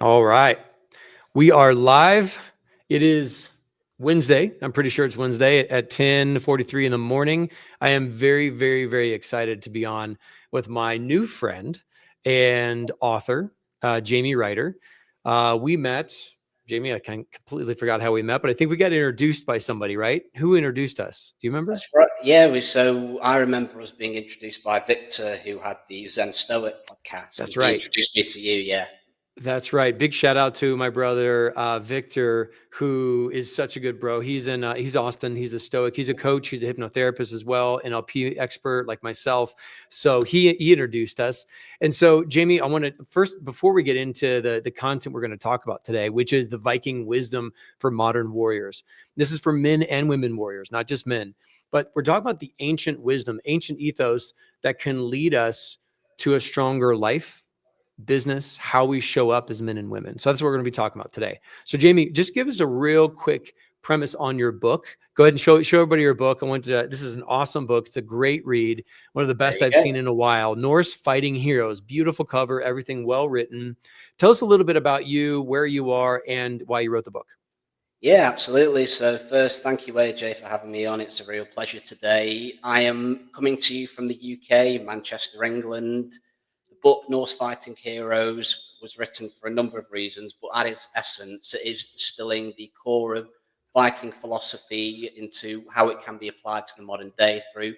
All right. We are live. It is Wednesday. I'm pretty sure it's Wednesday at 10:43 in the morning. I am very, very, very excited to be on with my new friend and author, Jamie Ryder. We met, Jamie, I completely forgot how we met, but I think we got introduced by somebody, right? Who introduced us? Do you remember? That's right. Yeah, so I remember us being introduced by Victor, who had the Zen Stoic podcast, and That's he right. introduced me to you. Yeah. That's right. Big shout out to my brother Victor, who is such a good bro. He's Austin. He's a Stoic. He's a coach. He's a hypnotherapist as well, NLP expert like myself. So he introduced us. And so Jamie, I want to first, before we get into the content we're going to talk about today, which is the Viking wisdom for modern warriors. This is for men and women warriors, not just men. But we're talking about the ancient wisdom, ancient ethos that can lead us to a stronger life, business, how we show up as men and women. So that's what we're going to be talking about today. So Jamie, just give us a real quick premise on your book. Go ahead and show everybody your book. This is an awesome book. It's a great read. One of the There best you I've go. seen in a while. Norse Fighting Heroes, beautiful cover, everything well written. Tell us a little bit about you, where you are, and why you wrote the book. Yeah, absolutely. So first, thank you, AJ, for having me on. It's a real pleasure today. I am coming to you from the UK, Manchester, England. The book Norse Fighting Heroes was written for a number of reasons, but at its essence, it is distilling the core of Viking philosophy into how it can be applied to the modern day through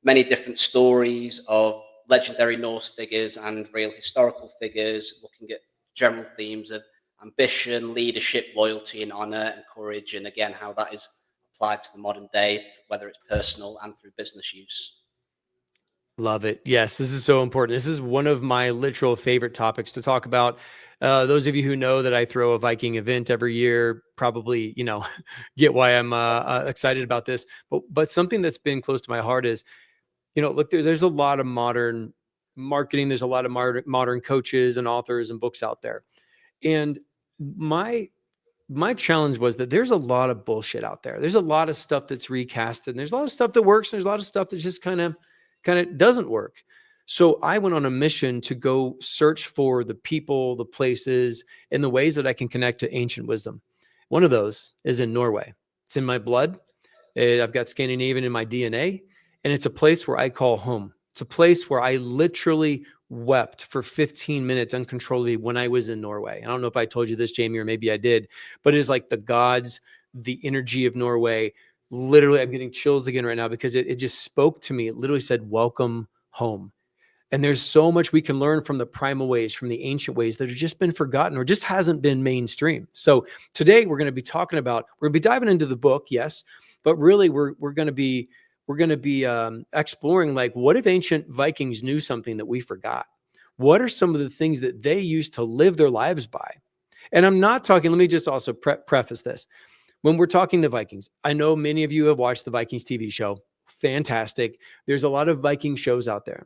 many different stories of legendary Norse figures and real historical figures, looking at general themes of ambition, leadership, loyalty, and honor and courage, and again, how that is applied to the modern day, whether it's personal and through business use. Love it. Yes, this is so important. This is one of my literal favorite topics to talk about. Those of you who know that I throw a Viking event every year probably, get why I'm excited about this. But something that's been close to my heart is, look, there's a lot of modern marketing. There's a lot of modern coaches and authors and books out there. And my challenge was that there's a lot of bullshit out there. There's a lot of stuff that's recasted, and there's a lot of stuff that works, and there's a lot of stuff that just kind of doesn't work. So I went on a mission to go search for the people, the places, and the ways that I can connect to ancient wisdom. One of those is in Norway. It's in my blood. I've got Scandinavian in my DNA, and it's a place where I call home. It's a place where I literally wept for 15 minutes uncontrollably when I was in Norway. I don't know if I told you this, Jamie, or maybe I did, but it is like the gods, the energy of Norway. Literally, I'm getting chills again right now because it just spoke to me. It literally said, "Welcome home." And there's so much we can learn from the primal ways, from the ancient ways that have just been forgotten or just hasn't been mainstream. So today we're going to be we're going to be diving into the book, yes, but really we're going to be exploring, like, what if ancient Vikings knew something that we forgot? What are some of the things that they used to live their lives by? And I'm not talking. Let me just also preface this. When we're talking the Vikings, I know many of you have watched the Vikings TV show. Fantastic. There's a lot of Viking shows out there.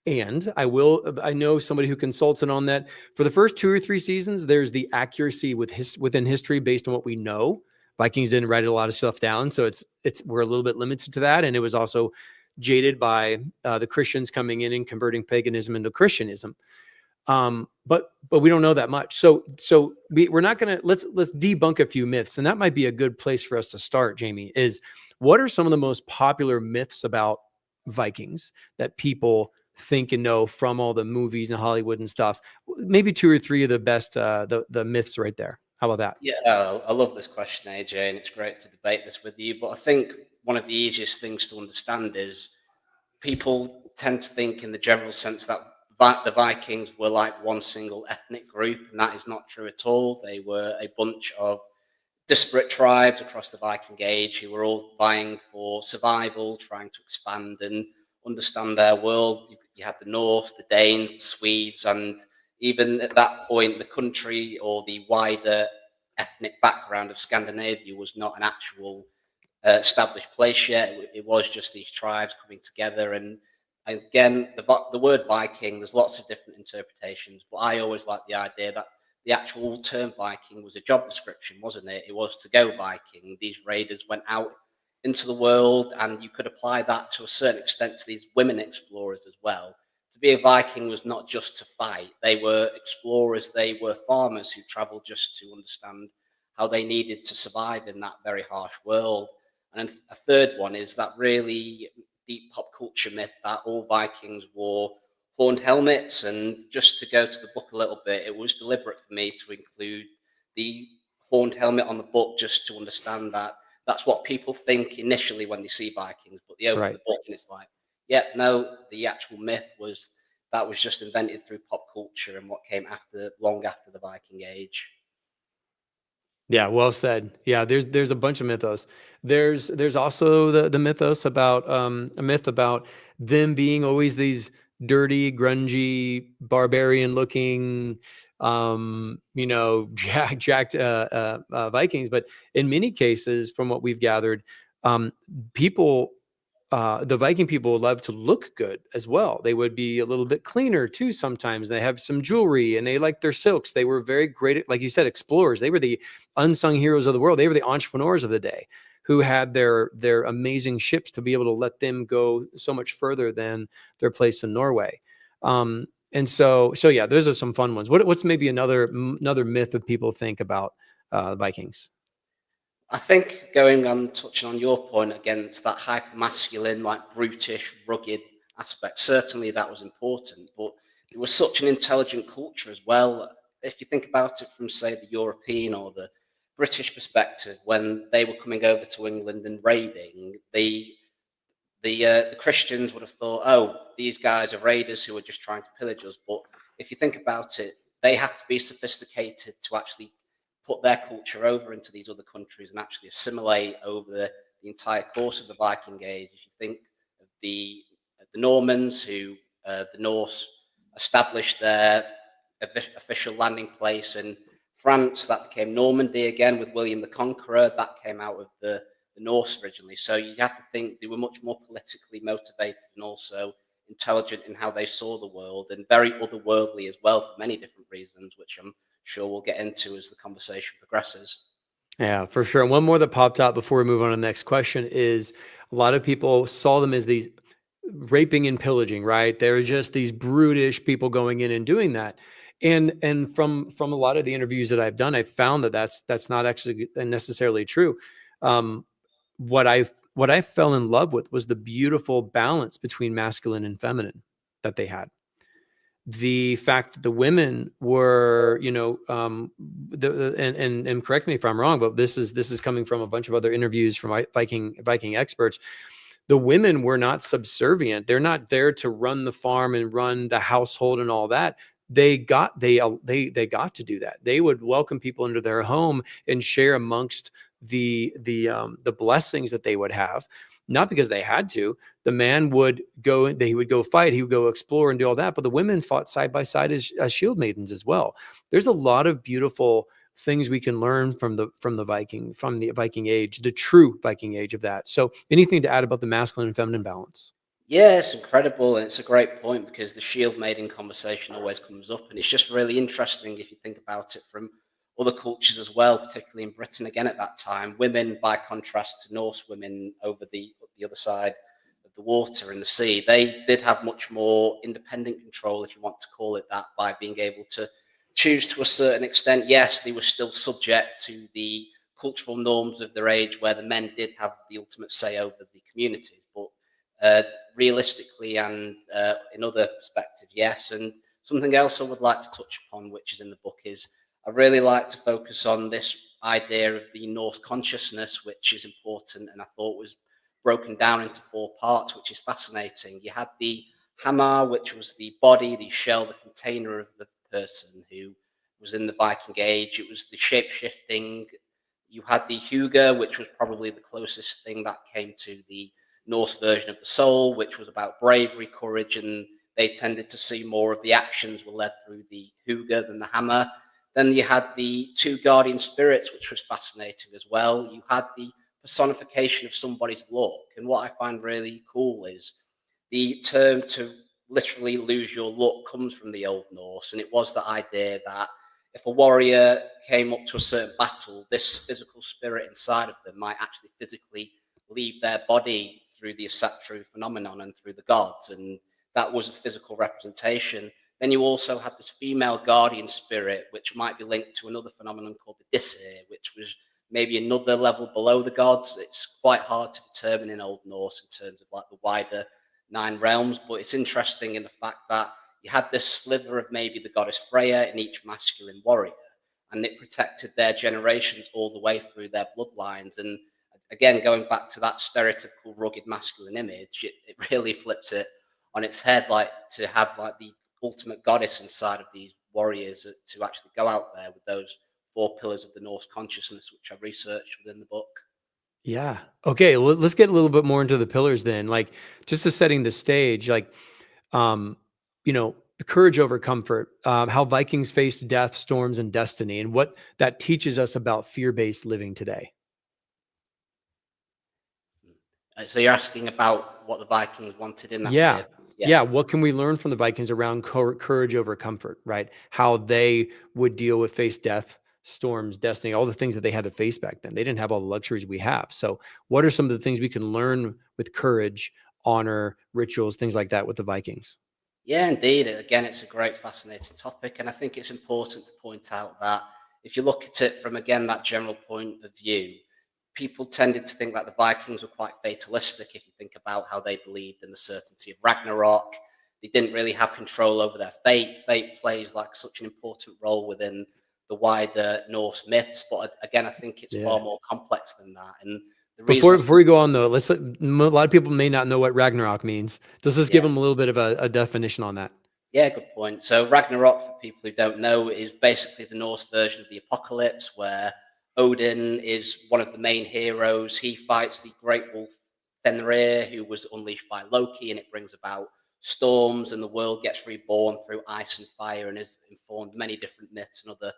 And I know somebody who consults in on that. For the first 2 or 3 seasons, there's the accuracy within history based on what we know. Vikings didn't write a lot of stuff down, so we're a little bit limited to that. And it was also jaded by the Christians coming in and converting paganism into Christianism. But we don't know that much. So we're not gonna let's debunk a few myths, and that might be a good place for us to start. Jamie, is what are some of the most popular myths about Vikings that people think and know from all the movies and Hollywood and stuff? Maybe 2 or 3 of the best the myths right there. How about that? Yeah, I love this question, AJ, and it's great to debate this with you. But I think one of the easiest things to understand is people tend to think, in the general sense, that the Vikings were like one single ethnic group, and that is not true at all. They were a bunch of disparate tribes across the Viking Age who were all vying for survival, trying to expand and understand their world. You had the Norse, the Danes, the Swedes, and even at that point, the country or the wider ethnic background of Scandinavia was not an actual established place yet. It was just these tribes coming together. And again, the word Viking, there's lots of different interpretations, but I always like the idea that the actual term Viking was a job description, wasn't it? It was to go Viking. These raiders went out into the world, and you could apply that to a certain extent to these women explorers as well, to be a Viking was not just to fight. They were explorers, they were farmers who traveled just to understand how they needed to survive in that very harsh world. And a third one is that really deep pop culture myth that all Vikings wore horned helmets. And just to go to the book a little bit, it was deliberate for me to include the horned helmet on the book just to understand that that's what people think initially when they see Vikings, but they open Right. the book and it's like, yep, no, the actual myth was that was just invented through pop culture and what came after, long after the Viking Age. Yeah, well said. Yeah, there's a bunch of mythos. There's also the mythos about a myth about them being always these dirty, grungy, barbarian looking jacked Vikings, but in many cases from what we've gathered, um people the Viking people love to look good as well. They would be a little bit cleaner too sometimes. They have some jewelry and they like their silks. They were very great at, like you said, explorers. They were the unsung heroes of the world. They were the entrepreneurs of the day who had their amazing ships to be able to let them go so much further than their place in Norway. And so yeah, those are some fun ones. What's maybe another myth that people think about Vikings? I think going on, touching on your point against that hyper masculine, like brutish, rugged aspect, certainly that was important, but it was such an intelligent culture as well. If you think about it from, say, the European or the British perspective, when they were coming over to England and raiding, the Christians would have thought, oh, these guys are raiders who are just trying to pillage us. But if you think about it, they had to be sophisticated to actually put their culture over into these other countries and actually assimilate over the entire course of the Viking Age. If you think of the Normans, who the Norse established their official landing place in France, that became Normandy again with William the Conqueror. That came out of the Norse originally. So you have to think they were much more politically motivated and also intelligent in how they saw the world and very otherworldly as well for many different reasons, which I'm sure we'll get into as the conversation progresses. Yeah, for sure. And one more that popped out before we move on to the next question is a lot of people saw them as these raping and pillaging, right? There's just these brutish people going in and doing that. And from a lot of the interviews that I've done, I found that that's not actually necessarily true. Um, what I fell in love with was the beautiful balance between masculine and feminine that they had. The fact that the women were, and correct me if I'm wrong, but this is coming from a bunch of other interviews from Viking experts. The women were not subservient. They're not there to run the farm and run the household and all that. They got to do that. They would welcome people into their home and share amongst the blessings that they would have, not because they had to. The man would go, he would go fight, he would go explore and do all that, but the women fought side by side as shield maidens as well. There's a lot of beautiful things we can learn from the Viking age, the true Viking age of that. So anything to add about the masculine and feminine balance? Yeah, it's incredible, and it's a great point because the shield maiden conversation always comes up, and it's just really interesting if you think about it from other cultures as well, particularly in Britain again at that time. Women, by contrast to Norse women over the other side of the water in the sea, they did have much more independent control, if you want to call it that, by being able to choose to a certain extent. Yes, they were still subject to the cultural norms of their age, where the men did have the ultimate say over the communities, but uh, realistically and in other perspectives, yes. And something else I would like to touch upon, which is in the book, is I really like to focus on this idea of the Norse consciousness, which is important, and I thought was broken down into four parts, which is fascinating. You had the hammer, which was the body, the shell, the container of the person who was in the Viking Age. It was the shape shifting. You had the hugger, which was probably the closest thing that came to the Norse version of the soul, which was about bravery, courage, and they tended to see more of the actions were led through the hugger than the hammer. Then you had the two guardian spirits, which was fascinating as well. You had the personification of somebody's luck. And what I find really cool is the term to literally lose your luck comes from the Old Norse. And it was the idea that if a warrior came up to a certain battle, this physical spirit inside of them might actually physically leave their body through the Asatru phenomenon and through the gods. And that was a physical representation. Then you also had this female guardian spirit, which might be linked to another phenomenon called the Disir, which was maybe another level below the gods. It's quite hard to determine in Old Norse in terms of like the wider 9 realms, but it's interesting in the fact that you had this sliver of maybe the goddess Freya in each masculine warrior, and it protected their generations all the way through their bloodlines. And again, going back to that stereotypical rugged masculine image, it really flips it on its head, like to have like the ultimate goddess inside of these warriors to actually go out there with those 4 pillars of the Norse consciousness, which I researched within the book. Yeah. Okay. Let's get a little bit more into the pillars then. Like, just to setting the stage, like, um, the courage over comfort, how Vikings faced death, storms, and destiny, and what that teaches us about fear-based living today. So you're asking about what the Vikings wanted in that Yeah. period? Yeah. Yeah. What can we learn from the Vikings around courage over comfort, right? How they would deal with face death, storms, destiny, all the things that they had to face back then. They didn't have all the luxuries we have. So, what are some of the things we can learn with courage, honor, rituals, things like that with the Vikings? Yeah, indeed. Again, it's a great, fascinating topic. And I think it's important to point out that if you look at it from, again, that general point of view, people tended to think that the Vikings were quite fatalistic if you think about how they believed in the certainty of Ragnarok. They didn't really have control over their fate. Fate plays like such an important role within the wider Norse myths. But again, I think it's Yeah. far more complex than that. And the Before reason, before we go on though, a lot of people may not know what Ragnarok means. Just give yeah. them a little bit of a definition on that. Yeah, good point. So Ragnarok, for people who don't know, is basically the Norse version of the apocalypse, where Odin is one of the main heroes. He fights the great wolf Fenrir, who was unleashed by Loki, and it brings about storms, and the world gets reborn through ice and fire, and has informed many different myths and other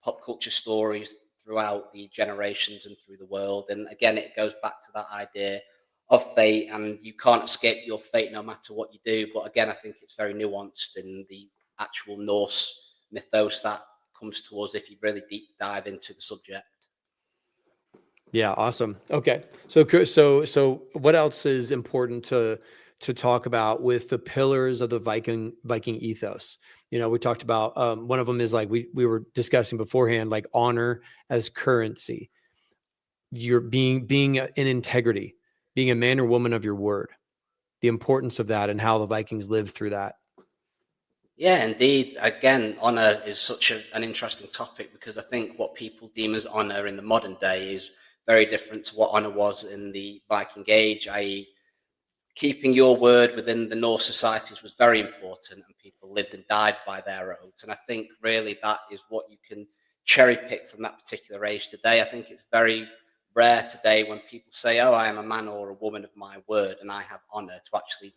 pop culture stories throughout the generations and through the world. And again, it goes back to that idea of fate, and you can't escape your fate no matter what you do. But again, I think it's very nuanced in the actual Norse mythos that comes to us if you really deep dive into the subject. Yeah, awesome. Okay. So what else is important to talk about with the pillars of the Viking ethos? We talked about one of them is like we were discussing beforehand, like honor as currency. You're being in integrity, being a man or woman of your word, the importance of that and how the Vikings lived through that. Yeah, indeed. Again, honor is such an interesting topic because I think what people deem as honor in the modern day is very different to what honor was in the Viking age, i.e., keeping your word within the Norse societies was very important, and people lived and died by their oaths. And I think really that is what you can cherry pick from that particular age today. I think it's very rare today when people say, "Oh, I am a man or a woman of my word, and I have honor," to actually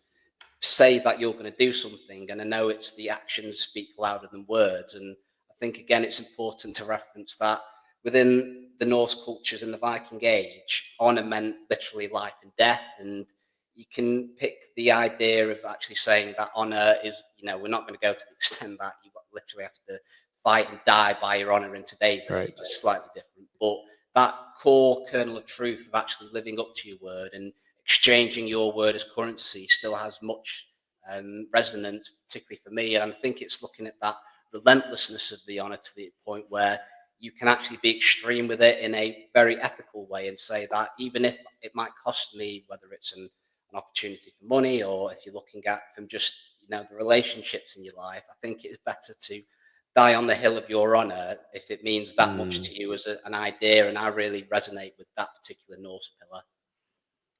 say that you're going to do something. And I know it's the actions speak louder than words. And I think, again, it's important to reference that within the Norse cultures in the Viking age, honor meant literally life and death. And you can pick the idea of actually saying that honor is, we're not going to go to the extent that you literally have to fight and die by your honor in today's Right. age. It's slightly different. But that core kernel of truth of actually living up to your word and exchanging your word as currency still has much resonance, particularly for me. And I think it's looking at that relentlessness of the honor to the point where you can actually be extreme with it in a very ethical way and say that even if it might cost me, whether it's an opportunity for money or if you're looking at from just the relationships in your life, I think it is better to die on the hill of your honor if it means that much Mm. to you as an idea. And I really resonate with that particular Norse pillar.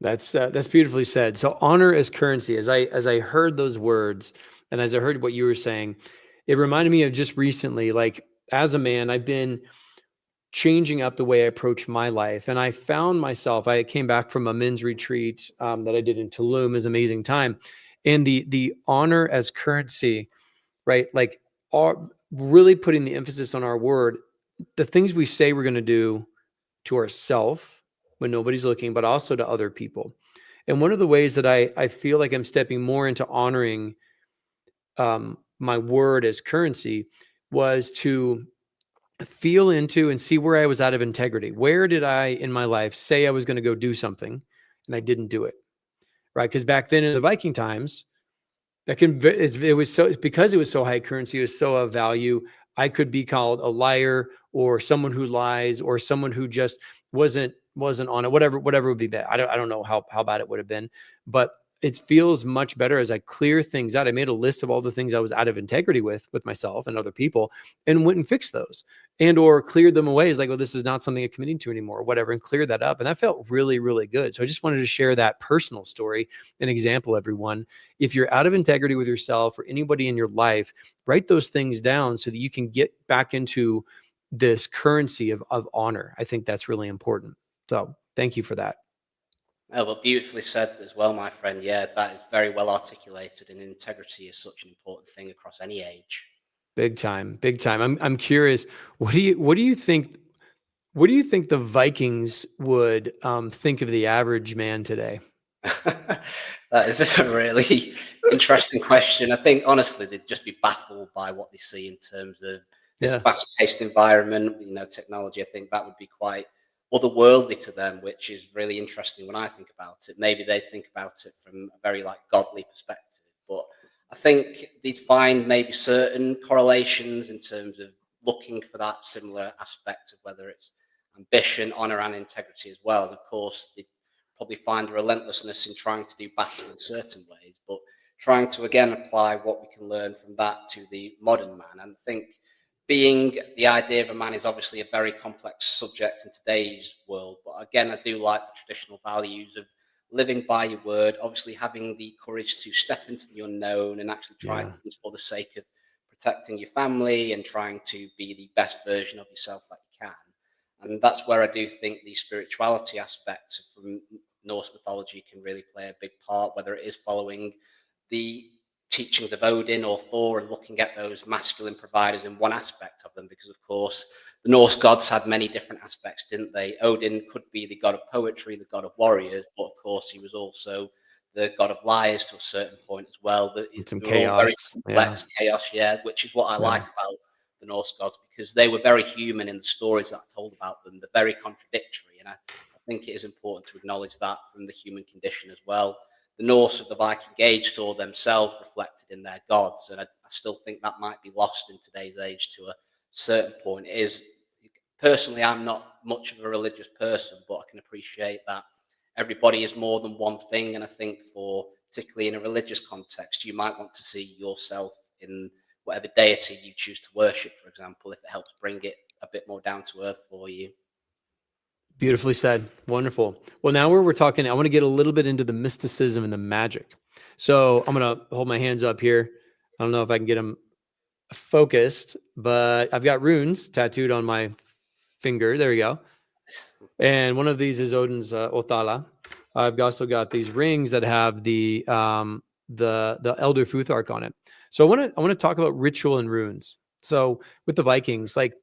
That's beautifully said. So honor as currency. As I heard those words, and as I heard what you were saying, it reminded me of just recently. Like as a man, I've been changing up the way I approach my life, and I found myself. I came back from a men's retreat that I did in Tulum. Is amazing time, and the honor as currency, right? Like are really putting the emphasis on our word, the things we say we're going to do to ourselves when nobody's looking, but also to other people. And one of the ways that I feel like I'm stepping more into honoring my word as currency was to feel into and see where I was out of integrity. Where did I in my life say I was going to go do something and I didn't do it? Right. Because back then in the Viking times, That can it was so, because it was so high currency, it was so of value. I could be called a liar, or someone who lies, or someone who just wasn't on it. Whatever would be bad. I don't know how bad it would have been, but it feels much better as I clear things out. I made a list of all the things I was out of integrity with myself and other people, and went and fixed those, and or cleared them away. It's like, well, this is not something I'm committing to anymore, or whatever, and clear that up. And that felt really, really good. So I just wanted to share that personal story, an example, everyone. If you're out of integrity with yourself or anybody in your life, write those things down so that you can get back into this currency of honor. I think that's really important. So thank you for that. Oh, well, beautifully said as well, my friend. Yeah, that is very well articulated, and integrity is such an important thing across any age. Big time, big time. I'm curious. What do you think the Vikings would think of the average man today? That is a really interesting question. I think honestly they'd just be baffled by what they see in terms of this Yeah, fast-paced environment, technology. I think that would be quite otherworldly to them, which is really interesting when I think about it. Maybe they think about it from a very like godly perspective, but I think they'd find maybe certain correlations in terms of looking for that similar aspect of whether it's ambition, honor, and integrity as well. And of course, they probably find a relentlessness in trying to do battle in certain ways, but trying to again apply what we can learn from that to the modern man. And I think being the idea of a man is obviously a very complex subject in today's world. But again, I do like the traditional values of living by your word, obviously having the courage to step into the unknown and actually try yeah. things for the sake of protecting your family and trying to be the best version of yourself that you can. And that's where I do think the spirituality aspects from Norse mythology can really play a big part, whether it is following the teachings of Odin or Thor and looking at those masculine providers in one aspect of them, because of course the Norse gods had many different aspects, didn't they? Odin could be the god of poetry, the god of warriors, but of course he was also the god of liars to a certain point as well. That And some they were all chaos. very Yeah, complex, chaos, yeah, which is what I yeah. like about the Norse gods because they were very human in the stories that I told about them. They're very contradictory, and I think it is important to acknowledge that from the human condition as well. The Norse of the Viking Age saw themselves reflected in their gods, and I still think that might be lost in today's age to a certain point. It is personally, I'm not much of a religious person, but I can appreciate that everybody is more than one thing, and I think for particularly in a religious context, you might want to see yourself in whatever deity you choose to worship, for example, if it helps bring it a bit more down to earth for you. Beautifully said. Wonderful. Well, now we're talking, I want to get a little bit into the mysticism and the magic. So I'm going to hold my hands up here. I don't know if I can get them focused, but I've got runes tattooed on my finger. There we go. And one of these is Odin's Othala. I've also got these rings that have the Elder Futhark on it. So I want to talk about ritual and runes. So with the Vikings, like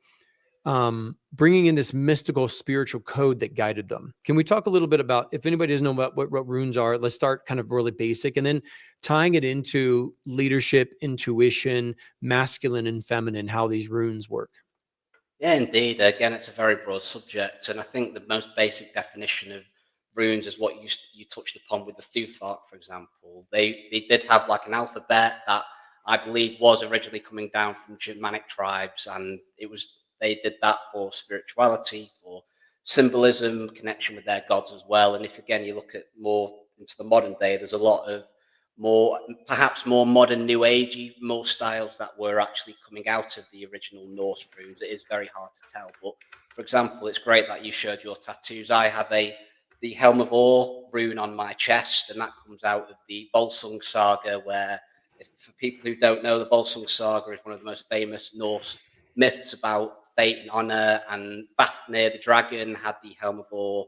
bringing in this mystical spiritual code that guided them. Can we talk a little bit about, if anybody doesn't know about what runes are, let's start kind of really basic and then tying it into leadership, intuition, masculine and feminine, how these runes work. Yeah, indeed. Again, it's a very broad subject, and I think the most basic definition of runes is what you touched upon with the Thuthark, for example. They did have like an alphabet that I believe was originally coming down from Germanic tribes, and it was they did that for spirituality, for symbolism, connection with their gods as well. And if again you look at more into the modern day, there's a lot of more perhaps more modern new agey more styles that were actually coming out of the original Norse runes. It is very hard to tell, but for example, it's great that you showed your tattoos. I have a the Helm of Or rune on my chest, and that comes out of the Volsung saga, where if, for people who don't know, the Volsung saga is one of the most famous Norse myths about fate and honor, and Fafnir the dragon had the Helm of Or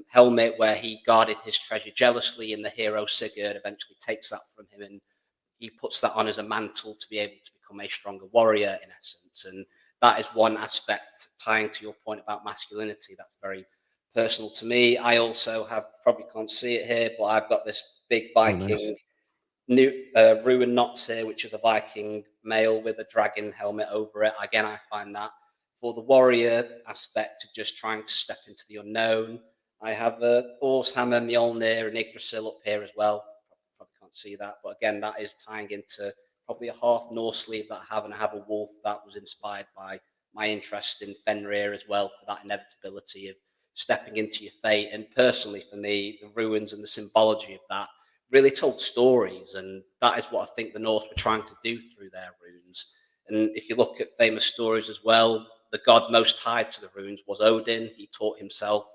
helmet where he guarded his treasure jealously, and the hero Sigurd eventually takes that from him and he puts that on as a mantle to be able to become a stronger warrior in essence. And that is one aspect tying to your point about masculinity that's very personal to me. I also have probably can't see it here, but I've got this big Oh, nice. Viking new ruin knots here, which is a Viking male with a dragon helmet over it. Again, I find that for the warrior aspect of just trying to step into the unknown. I have a Thor's hammer, Mjolnir, and Yggdrasil up here as well. Probably can't could see that. But again, that is tying into probably a half Norse sleeve that I have, and I have a wolf that was inspired by my interest in Fenrir as well, for that inevitability of stepping into your fate. And personally, for me, the ruins and the symbology of that really told stories, and that is what I think the Norse were trying to do through their runes. And if you look at famous stories as well, the god most tied to the runes was Odin. He taught himself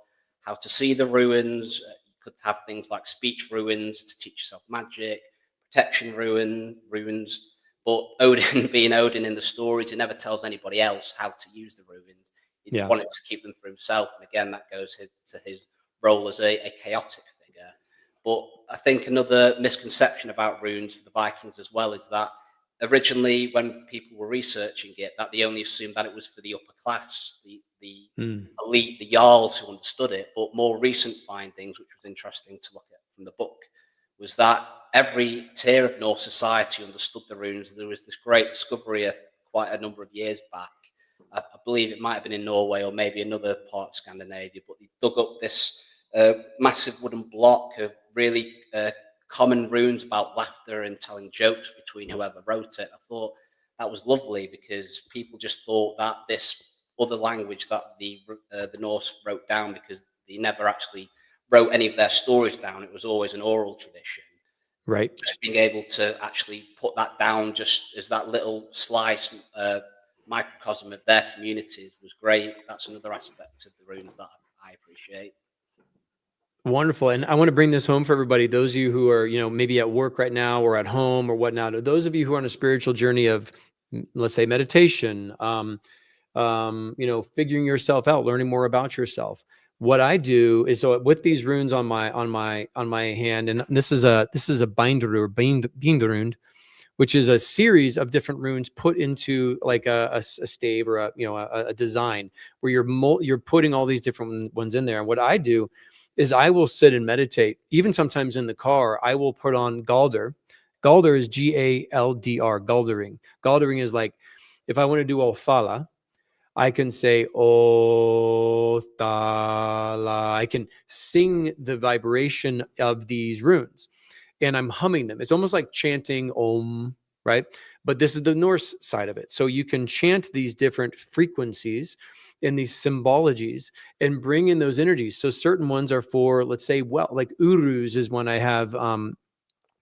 how to see the ruins. You could have things like speech ruins to teach yourself magic, protection runes. But Odin, being Odin in the stories, he never tells anybody else how to use the ruins. He just Yeah. wanted to keep them for himself. And again, that goes to his role as a chaotic figure. But I think another misconception about runes for the Vikings as well is that originally, when people were researching it, that they only assumed that it was for the upper class, the Mm. elite, the jarls who understood it. But more recent findings, which was interesting to look at from the book, was that every tier of Norse society understood the runes. There was this great discovery quite a number of years back. I believe it might have been in Norway or maybe another part of Scandinavia, but they dug up this massive wooden block of really common runes about laughter and telling jokes between whoever wrote it. I thought that was lovely, because people just thought that this other language that the Norse wrote down, because they never actually wrote any of their stories down. It was always an oral tradition. Right. Just being able to actually put that down just as that little slice, microcosm of their communities was great. That's another aspect of the runes that I appreciate. Wonderful. And I want to bring this home for everybody. Those of you who are, maybe at work right now or at home or whatnot, those of you who are on a spiritual journey of, let's say, meditation, figuring yourself out, learning more about yourself. What I do is, so with these runes on my hand, and this is a binderund, which is a series of different runes put into like a stave or a design where you're putting all these different ones in there. And what I do is I will sit and meditate. Even sometimes in the car, I will put on Galder. Galder is Galdr, Galdering. Galdering is like, if I want to do Olfala, I can say O Thala. I can sing the vibration of these runes, and I'm humming them. It's almost like chanting Om, right? But this is the Norse side of it. So you can chant these different frequencies and these symbologies and bring in those energies. So certain ones are for, let's say, well, like Uruz is one I have.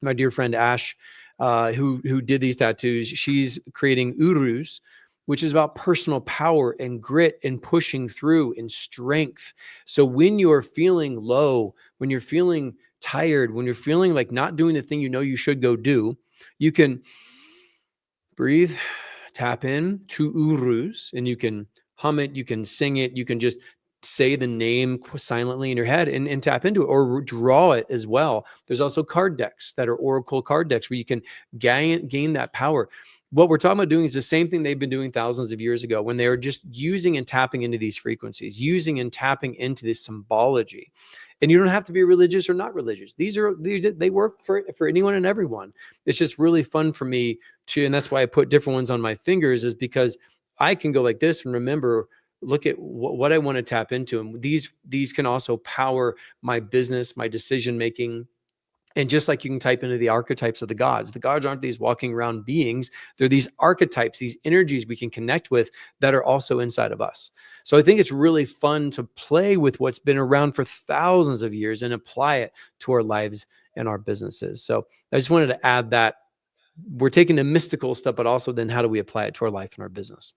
My dear friend Ash, who did these tattoos, she's creating Uruz, which is about personal power and grit and pushing through and strength. So when you're feeling low, when you're feeling tired, when you're feeling like not doing the thing you should go do, you can breathe, tap in to Uruz, and you can hum it, you can sing it, you can just say the name silently in your head and tap into it, or draw it as well. There's also card decks that are oracle card decks where you can gain that power. What we're talking about doing is the same thing they've been doing thousands of years ago, when they were just using and tapping into these frequencies, using and tapping into this symbology. And you don't have to be religious or not religious. They work for anyone and everyone. It's just really fun for me to, and that's why I put different ones on my fingers, is because I can go like this and remember, look at what I want to tap into. And these can also power my business, my decision making. And just like you can type into the archetypes of the gods aren't these walking around beings. They're these archetypes, these energies we can connect with that are also inside of us. So I think it's really fun to play with what's been around for thousands of years and apply it to our lives and our businesses. So I just wanted to add that we're taking the mystical stuff, but also then how do we apply it to our life and our business?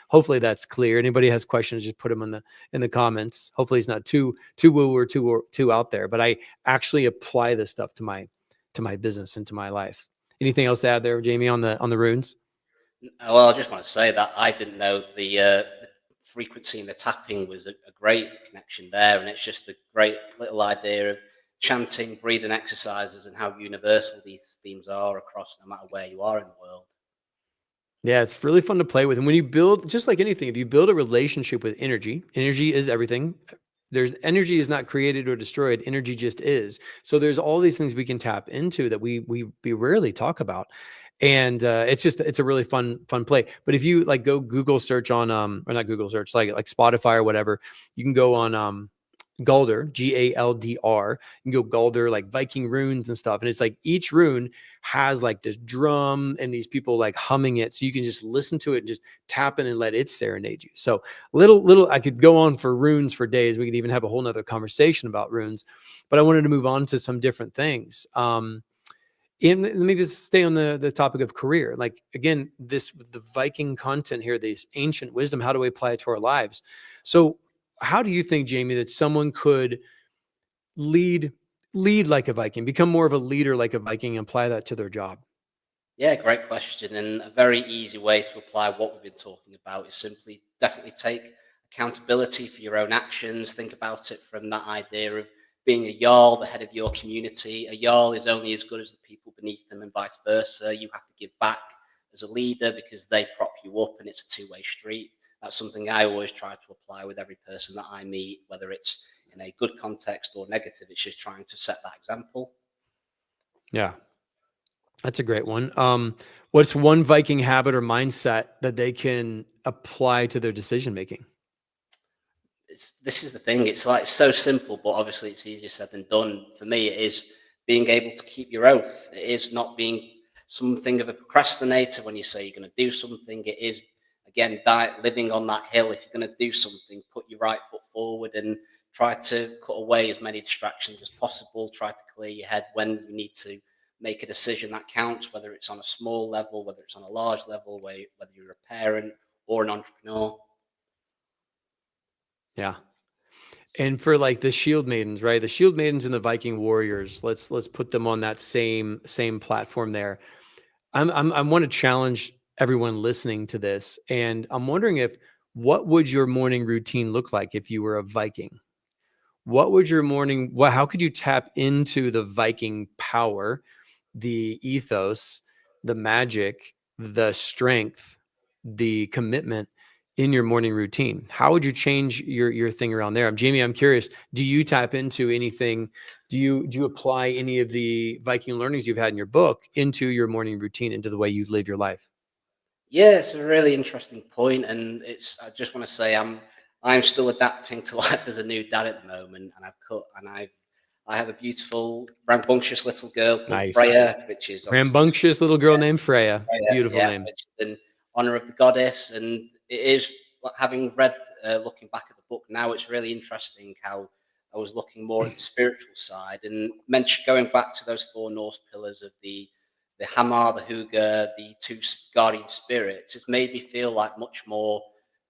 Hopefully that's clear. Anybody has questions, just put them in the comments. Hopefully it's not too woo or too out there, but I actually apply this stuff to my business and to my life. Anything else to add there, Jamie, on the runes? Well, I just want to say that I didn't know the frequency and the tapping was a great connection there, and it's just a great little idea of chanting, breathing exercises, and how universal these themes are across no matter where you are in the world. Yeah, it's really fun to play with. And when you build, just like anything, if you build a relationship with energy is everything. There's energy is not created or destroyed. Energy just is. So there's all these things we can tap into that we rarely talk about. And it's a really fun play. But if you like go Google search on or not Google search, like Spotify or whatever, you can go on Galdr, Galdr. You can go Galdr, like Viking runes and stuff. And it's like each rune has like this drum and these people like humming it. So you can just listen to it and just tap in and let it serenade you. So little, I could go on for runes for days. We could even have a whole nother conversation about runes, but I wanted to move on to some different things. And let me just stay on the topic of career. Like, again, the Viking content here, this ancient wisdom, how do we apply it to our lives? So how do you think, Jamie, that someone could lead like a Viking, become more of a leader like a Viking, and apply that to their job? Yeah, great question. And a very easy way to apply what we've been talking about is simply definitely take accountability for your own actions. Think about it from that idea of being a Jarl, the head of your community. A Jarl is only as good as the people beneath them, and vice versa. You have to give back as a leader because they prop you up, and it's a two-way street. That's something I always try to apply with every person that I meet, whether it's in a good context or negative. It's just trying to set that example. Yeah, that's a great one. What's one Viking habit or mindset that they can apply to their decision making? This is the thing. It's like so simple, but obviously it's easier said than done. For me, it is being able to keep your oath. It is not being something of a procrastinator when you say you're going to do something. It is again living on that hill. If you're going to do something, put your right foot forward and try to cut away as many distractions as possible. Try to clear your head when you need to make a decision that counts, whether it's on a small level, whether it's on a large level, whether you're a parent or an entrepreneur. Yeah. And for like the shield maidens, right? The shield maidens and the Viking warriors, let's put them on that same platform there. I want to challenge everyone listening to this, and I'm wondering if what would your morning routine look like if you were a Viking? What would your morning? How could you tap into the Viking power, the ethos, the magic, the strength, the commitment in your morning routine? How would you change your thing around there? Jamie, I'm curious, do you tap into anything? Do you apply any of the Viking learnings you've had in your book into your morning routine, into the way you live your life? Yeah, it's a really interesting point, and it's. I just want to say I'm still adapting to life as a new dad at the moment, and I have a beautiful rambunctious little girl called Nice. Freya, which is obviously Rambunctious little girl named Freya. Freya, Beautiful yeah, name. which is in honor of the goddess, and it is like, having read, looking back at the book now, it's really interesting how I was looking more at the spiritual side and going back to those four Norse pillars of the Hamar, the Huga, the two guardian spirits. It's made me feel like much more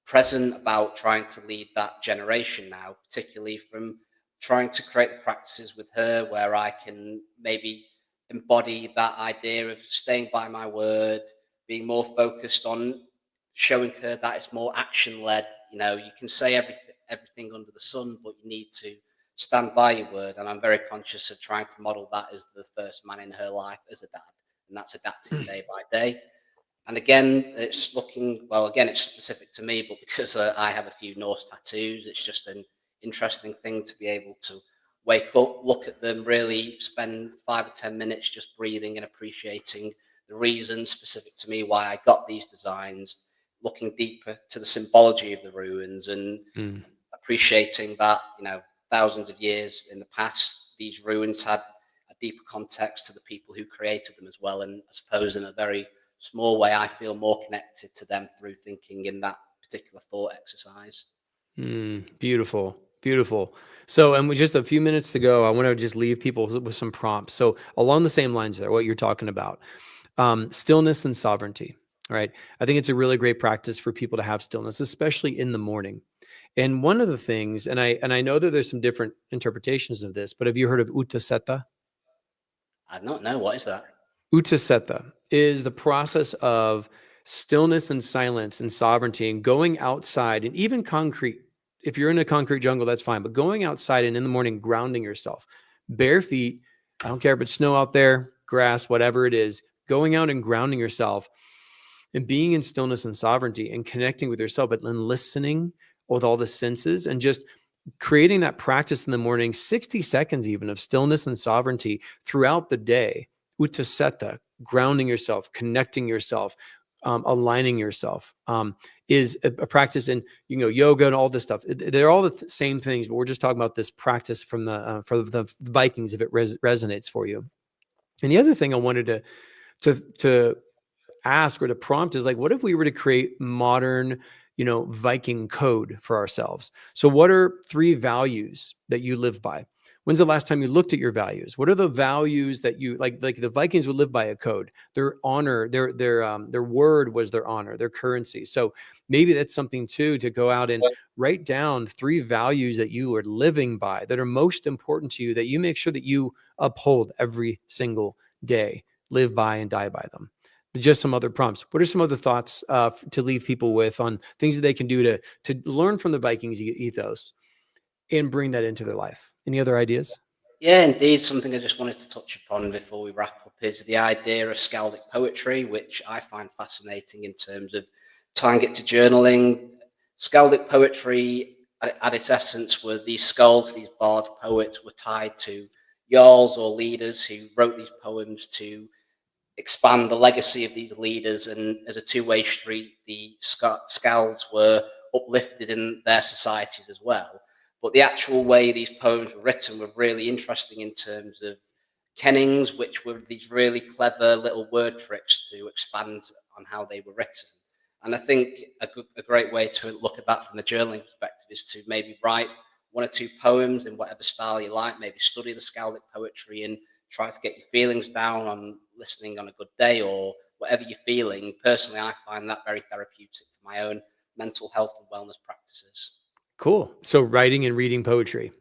present about trying to lead that generation now, particularly from trying to create the practices with her where I can maybe embody that idea of staying by my word, being more focused on showing her that it's more action led. You know, you can say everything under the sun, but you need to stand by your word. And I'm very conscious of trying to model that as the first man in her life as a dad. And that's adapting day by day. And again, it's looking well. Again, it's specific to me, but because I have a few Norse tattoos, it's just an interesting thing to be able to wake up, look at them, really spend 5 or 10 minutes just breathing and appreciating the reasons specific to me why I got these designs, looking deeper to the symbology of the ruins, and Mm. appreciating that thousands of years in the past, these ruins had a deeper context to the people who created them as well. And I suppose in a very small way, I feel more connected to them through thinking in that particular thought exercise. Beautiful, beautiful. So, and with just a few minutes to go, I want to just leave people with some prompts. So, along the same lines there, what you're talking about, stillness and sovereignty. Right. I think it's a really great practice for people to have stillness, especially in the morning. And one of the things, and I know that there's some different interpretations of this, but have you heard of Uttasetta? I don't know what is that. Uttasetta is the process of stillness and silence and sovereignty and going outside, and even concrete. If you're in a concrete jungle, that's fine. But going outside and in the morning, grounding yourself, bare feet. I don't care if it's snow out there, grass, whatever it is, going out and grounding yourself and being in stillness and sovereignty and connecting with yourself, but then listening with all the senses and just creating that practice in the morning, 60 seconds even of stillness and sovereignty throughout the day. Uttasetta, grounding yourself, connecting yourself, aligning yourself, is a practice in, yoga and all this stuff. They're all the same things, but we're just talking about this practice from for the Vikings, if it resonates for you. And the other thing I wanted to ask or to prompt is, like, what if we were to create modern, Viking code for ourselves? So what are 3 values that you live by? When's the last time you looked at your values? What are the values that you like the Vikings would live by a code? Their honor, their word was their honor, their currency. So maybe that's something too, to go out and write down 3 values that you are living by, that are most important to you, that you make sure that you uphold every single day, live by and die by them. Just some other prompts. What are some other thoughts to leave people with on things that they can do to learn from the Vikings ethos and bring that into their life? Any other ideas? Yeah, indeed. Something I just wanted to touch upon before we wrap up is the idea of skaldic poetry, which I find fascinating in terms of tying it to journaling. Skaldic poetry, at its essence, were these skalds, these bard poets, were tied to jarls or leaders who wrote these poems to expand the legacy of these leaders. And as a two-way street, the skalds were uplifted in their societies as well. But the actual way these poems were written were really interesting in terms of kennings, which were these really clever little word tricks to expand on how they were written. And I think a great way to look at that from the journaling perspective is to maybe write 1 or 2 poems in whatever style you like, maybe study the skaldic poetry and try to get your feelings down on listening on a good day or whatever you're feeling. Personally, I find that very therapeutic for my own mental health and wellness practices. Cool. So writing and reading poetry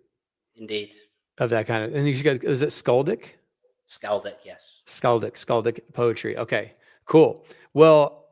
Indeed. of that kind of, and you guys, is it skaldic? Skaldic, yes. Skaldic poetry. Okay, cool. Well,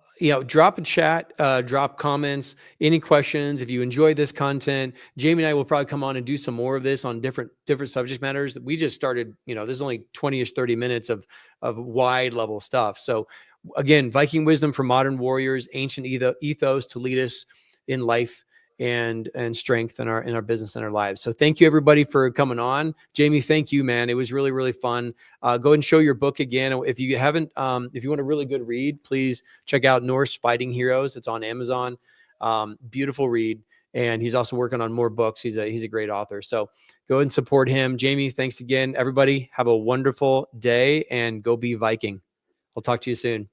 drop a chat, drop comments, any questions. If you enjoyed this content, Jamie and I will probably come on and do some more of this on different subject matters. We just started, this is only 20-ish, 30 minutes of wide level stuff. So again, Viking wisdom for modern warriors, ancient ethos to lead us in life and strength in our business and our lives. So thank you everybody for coming on. Jamie, thank you, man. It was really, really fun. Go ahead and show your book again. If you haven't, if you want a really good read, please check out Norse Fighting Heroes. It's on Amazon. Beautiful read. And he's also working on more books. He's a great author. So go ahead and support him. Jamie, thanks again. Everybody have a wonderful day and go be Viking. I'll talk to you soon.